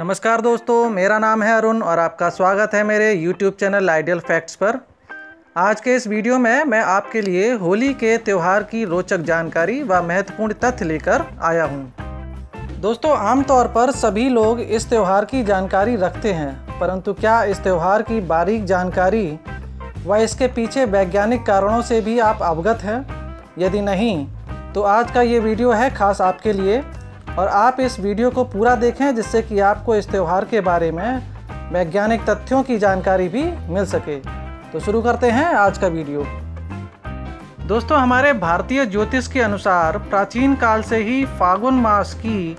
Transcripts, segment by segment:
नमस्कार दोस्तों, मेरा नाम है अरुण और आपका स्वागत है मेरे YouTube चैनल आइडियल फैक्ट्स पर। आज के इस वीडियो में मैं आपके लिए होली के त्यौहार की रोचक जानकारी व महत्वपूर्ण तथ्य लेकर आया हूं। दोस्तों, आमतौर पर सभी लोग इस त्यौहार की जानकारी रखते हैं, परंतु क्या इस त्यौहार की बारीक जानकारी व इसके पीछे वैज्ञानिक कारणों से भी आप अवगत हैं? यदि नहीं, तो आज का ये वीडियो है खास आपके लिए और आप इस वीडियो को पूरा देखें, जिससे कि आपको इस त्यौहार के बारे में वैज्ञानिक तथ्यों की जानकारी भी मिल सके। तो शुरू करते हैं आज का वीडियो। दोस्तों, हमारे भारतीय ज्योतिष के अनुसार प्राचीन काल से ही फागुन मास की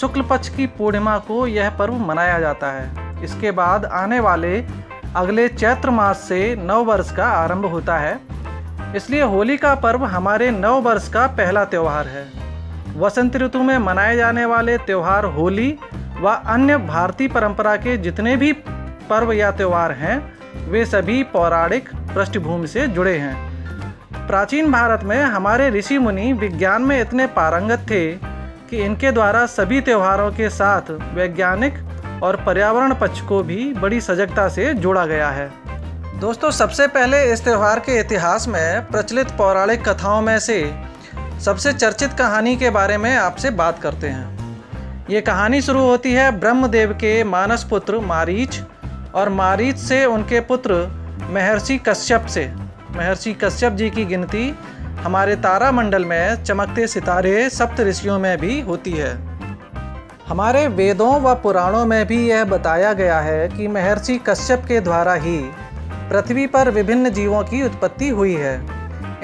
शुक्ल पक्ष की पूर्णिमा को यह पर्व मनाया जाता है। इसके बाद आने वाले अगले चैत्र मास से नव वर्ष का आरंभ होता है, इसलिए होली का पर्व हमारे नव वर्ष का पहला त्यौहार है। वसंत ऋतु में मनाए जाने वाले त्यौहार होली व अन्य भारतीय परंपरा के जितने भी पर्व या त्यौहार हैं, वे सभी पौराणिक पृष्ठभूमि से जुड़े हैं। प्राचीन भारत में हमारे ऋषि मुनि विज्ञान में इतने पारंगत थे कि इनके द्वारा सभी त्यौहारों के साथ वैज्ञानिक और पर्यावरण पक्ष को भी बड़ी सजगता से जोड़ा गया है। दोस्तों, सबसे पहले इस त्यौहार के इतिहास में प्रचलित पौराणिक कथाओं में से सबसे चर्चित कहानी के बारे में आपसे बात करते हैं। ये कहानी शुरू होती है ब्रह्मदेव के मानस पुत्र मारीच और मारीच से उनके पुत्र महर्षि कश्यप से। महर्षि कश्यप जी की गिनती हमारे तारामंडल में चमकते सितारे सप्त ऋषियों में भी होती है। हमारे वेदों व पुराणों में भी यह बताया गया है कि महर्षि कश्यप के द्वारा ही पृथ्वी पर विभिन्न जीवों की उत्पत्ति हुई है।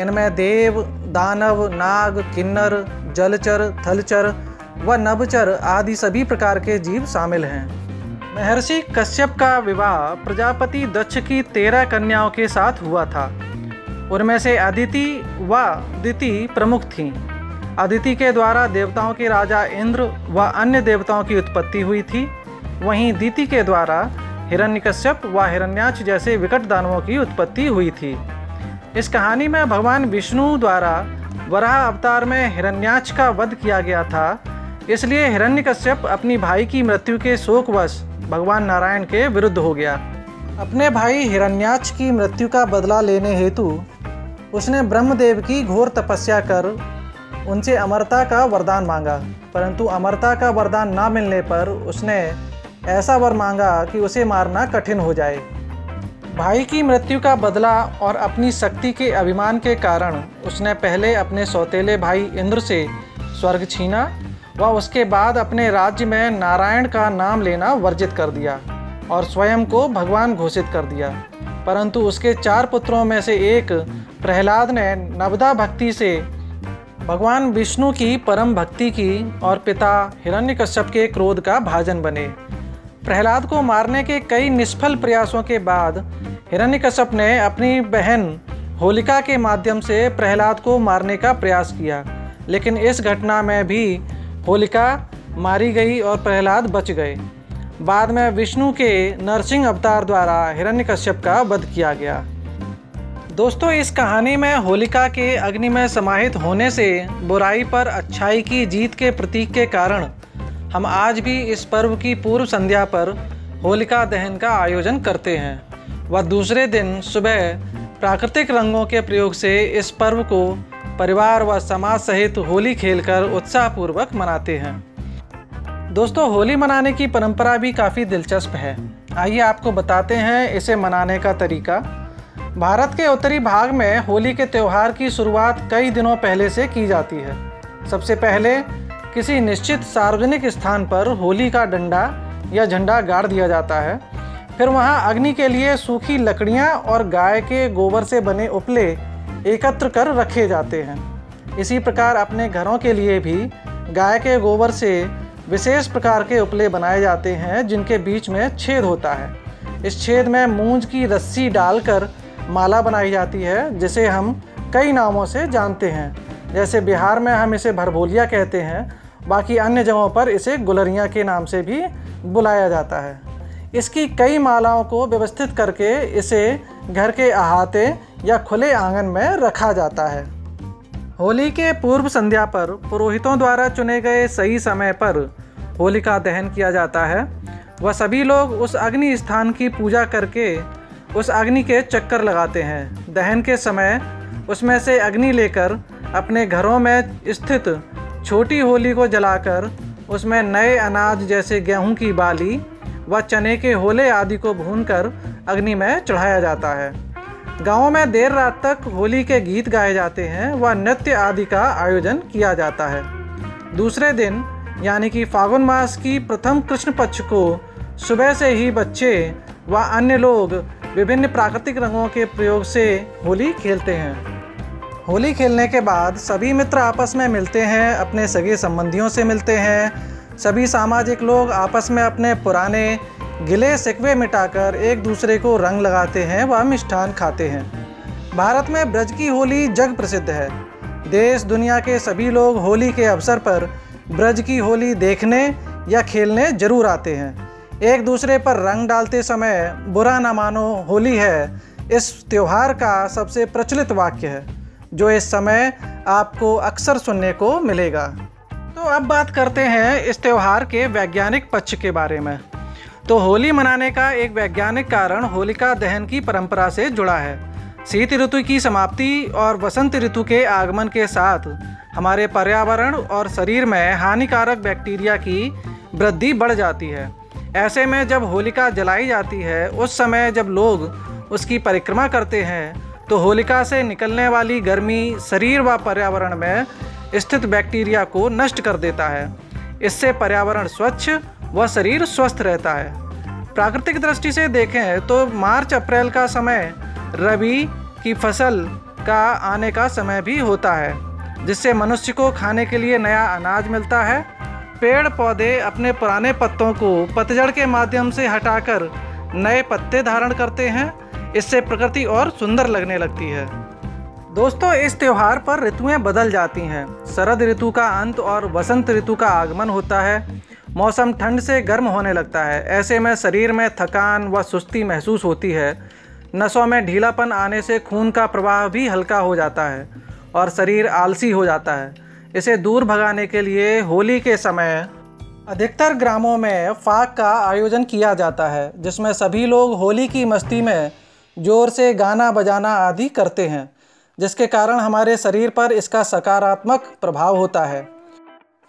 इनमें देव, दानव, नाग, किन्नर, जलचर, थलचर व नभचर आदि सभी प्रकार के जीव शामिल हैं। महर्षि कश्यप का विवाह प्रजापति दक्ष की 13 कन्याओं के साथ हुआ था। उनमें से अदिति व दिति प्रमुख थीं। अदिति के द्वारा देवताओं के राजा इंद्र व अन्य देवताओं की उत्पत्ति हुई थी। वहीं दिति के द्वारा हिरण्यकश्यप व हिरण्याक्ष जैसे विकट दानवों की उत्पत्ति हुई थी। इस कहानी में भगवान विष्णु द्वारा वराह अवतार में हिरण्याक्ष का वध किया गया था, इसलिए हिरण्यकश्यप अपनी भाई की मृत्यु के शोकवश भगवान नारायण के विरुद्ध हो गया। अपने भाई हिरण्याक्ष की मृत्यु का बदला लेने हेतु उसने ब्रह्मदेव की घोर तपस्या कर उनसे अमरता का वरदान मांगा, परंतु अमरता का वरदान ना मिलने पर उसने ऐसा वर मांगा कि उसे मारना कठिन हो जाए। भाई की मृत्यु का बदला और अपनी शक्ति के अभिमान के कारण उसने पहले अपने सौतेले भाई इंद्र से स्वर्ग छीना व उसके बाद अपने राज्य में नारायण का नाम लेना वर्जित कर दिया और स्वयं को भगवान घोषित कर दिया। परंतु उसके 4 पुत्रों में से एक प्रहलाद ने नवदा भक्ति से भगवान विष्णु की परम भक्ति की और पिता हिरण्यकश्यप के क्रोध का भाजन बने। प्रहलाद को मारने के कई निष्फल प्रयासों के बाद हिरण्यकश्यप ने अपनी बहन होलिका के माध्यम से प्रहलाद को मारने का प्रयास किया, लेकिन इस घटना में भी होलिका मारी गई और प्रहलाद बच गए। बाद में विष्णु के नरसिंह अवतार द्वारा हिरण्यकश्यप का वध किया गया। दोस्तों, इस कहानी में होलिका के अग्नि में समाहित होने से बुराई पर अच्छाई की जीत के प्रतीक के कारण हम आज भी इस पर्व की पूर्व संध्या पर होलिका दहन का आयोजन करते हैं व दूसरे दिन सुबह प्राकृतिक रंगों के प्रयोग से इस पर्व को परिवार व समाज सहित होली खेलकर उत्साहपूर्वक मनाते हैं। दोस्तों, होली मनाने की परंपरा भी काफ़ी दिलचस्प है। आइए आपको बताते हैं इसे मनाने का तरीका। भारत के उत्तरी भाग में होली के त्यौहार की शुरुआत कई दिनों पहले से की जाती है। सबसे पहले किसी निश्चित सार्वजनिक स्थान पर होली का डंडा या झंडा गाड़ दिया जाता है। फिर वहां अग्नि के लिए सूखी लकड़ियां और गाय के गोबर से बने उपले एकत्र कर रखे जाते हैं। इसी प्रकार अपने घरों के लिए भी गाय के गोबर से विशेष प्रकार के उपले बनाए जाते हैं, जिनके बीच में छेद होता है। इस छेद में मूंज की रस्सी डालकर माला बनाई जाती है, जिसे हम कई नामों से जानते हैं। जैसे बिहार में हम इसे भरभोलिया कहते हैं, बाकी अन्य जगहों पर इसे गुलरियाँ के नाम से भी बुलाया जाता है। इसकी कई मालाओं को व्यवस्थित करके इसे घर के अहाते या खुले आंगन में रखा जाता है। होली के पूर्व संध्या पर पुरोहितों द्वारा चुने गए सही समय पर होलिका दहन किया जाता है। वह सभी लोग उस अग्नि स्थान की पूजा करके उस अग्नि के चक्कर लगाते हैं। दहन के समय उसमें से अग्नि लेकर अपने घरों में स्थित छोटी होली को जलाकर उसमें नए अनाज जैसे गेहूं की बाली व चने के होले आदि को भूनकर अग्नि में चढ़ाया जाता है। गाँव में देर रात तक होली के गीत गाए जाते हैं व नृत्य आदि का आयोजन किया जाता है। दूसरे दिन यानी कि फागुन मास की प्रथम कृष्ण पक्ष को सुबह से ही बच्चे व अन्य लोग विभिन्न प्राकृतिक रंगों के प्रयोग से होली खेलते हैं। होली खेलने के बाद सभी मित्र आपस में मिलते हैं, अपने सगे संबंधियों से मिलते हैं। सभी सामाजिक लोग आपस में अपने पुराने गिले शिकवे मिटाकर एक दूसरे को रंग लगाते हैं व मिष्ठान खाते हैं। भारत में ब्रज की होली जग प्रसिद्ध है। देश दुनिया के सभी लोग होली के अवसर पर ब्रज की होली देखने या खेलने जरूर आते हैं। एक दूसरे पर रंग डालते समय बुरा न मानो होली है इस त्यौहार का सबसे प्रचलित वाक्य है, जो इस समय आपको अक्सर सुनने को मिलेगा। तो अब बात करते हैं इस त्यौहार के वैज्ञानिक पक्ष के बारे में। तो होली मनाने का एक वैज्ञानिक कारण होलिका दहन की परंपरा से जुड़ा है। शीत ऋतु की समाप्ति और वसंत ऋतु के आगमन के साथ हमारे पर्यावरण और शरीर में हानिकारक बैक्टीरिया की वृद्धि बढ़ जाती है। ऐसे में जब होलिका जलाई जाती है, उस समय जब लोग उसकी परिक्रमा करते हैं तो होलिका से निकलने वाली गर्मी शरीर व पर्यावरण में स्थित बैक्टीरिया को नष्ट कर देता है। इससे पर्यावरण स्वच्छ व शरीर स्वस्थ रहता है। प्राकृतिक दृष्टि से देखें तो मार्च अप्रैल का समय रबी की फसल का आने का समय भी होता है, जिससे मनुष्य को खाने के लिए नया अनाज मिलता है। पेड़ पौधे अपने पुराने पत्तों को पतझड़ के माध्यम से हटाकर नए पत्ते धारण करते हैं। इससे प्रकृति और सुंदर लगने लगती है। दोस्तों, इस त्यौहार पर ऋतुएं बदल जाती हैं। शरद ऋतु का अंत और वसंत ऋतु का आगमन होता है। मौसम ठंड से गर्म होने लगता है। ऐसे में शरीर में थकान व सुस्ती महसूस होती है। नसों में ढीलापन आने से खून का प्रवाह भी हल्का हो जाता है और शरीर आलसी हो जाता है। इसे दूर भगाने के लिए होली के समय अधिकतर ग्रामों में फाग का आयोजन किया जाता है, जिसमें सभी लोग होली की मस्ती में जोर से गाना बजाना आदि करते हैं, जिसके कारण हमारे शरीर पर इसका सकारात्मक प्रभाव होता है।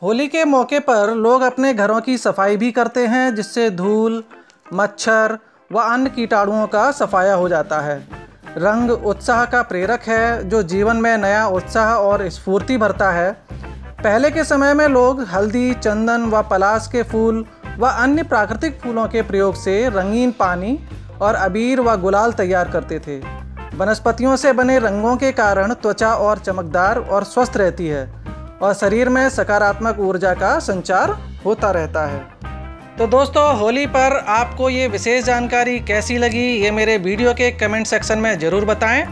होली के मौके पर लोग अपने घरों की सफाई भी करते हैं, जिससे धूल, मच्छर व अन्य कीटाणुओं का सफाया हो जाता है। रंग उत्साह का प्रेरक है, जो जीवन में नया उत्साह और स्फूर्ति भरता है। पहले के समय में लोग हल्दी, चंदन व पलाश के फूल व अन्य प्राकृतिक फूलों के प्रयोग से रंगीन पानी और अबीर व गुलाल तैयार करते थे। वनस्पतियों से बने रंगों के कारण त्वचा और चमकदार और स्वस्थ रहती है और शरीर में सकारात्मक ऊर्जा का संचार होता रहता है। तो दोस्तों, होली पर आपको ये विशेष जानकारी कैसी लगी, ये मेरे वीडियो के कमेंट सेक्शन में ज़रूर बताएं।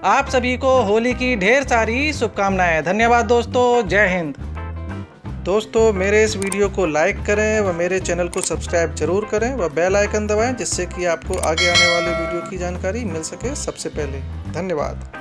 आप सभी को होली की ढेर सारी शुभकामनाएं। धन्यवाद दोस्तों। जय हिंद। दोस्तों, मेरे इस वीडियो को लाइक करें व मेरे चैनल को सब्सक्राइब जरूर करें व बेल आइकन दबाएं, जिससे कि आपको आगे आने वाले वीडियो की जानकारी मिल सके सबसे पहले। धन्यवाद।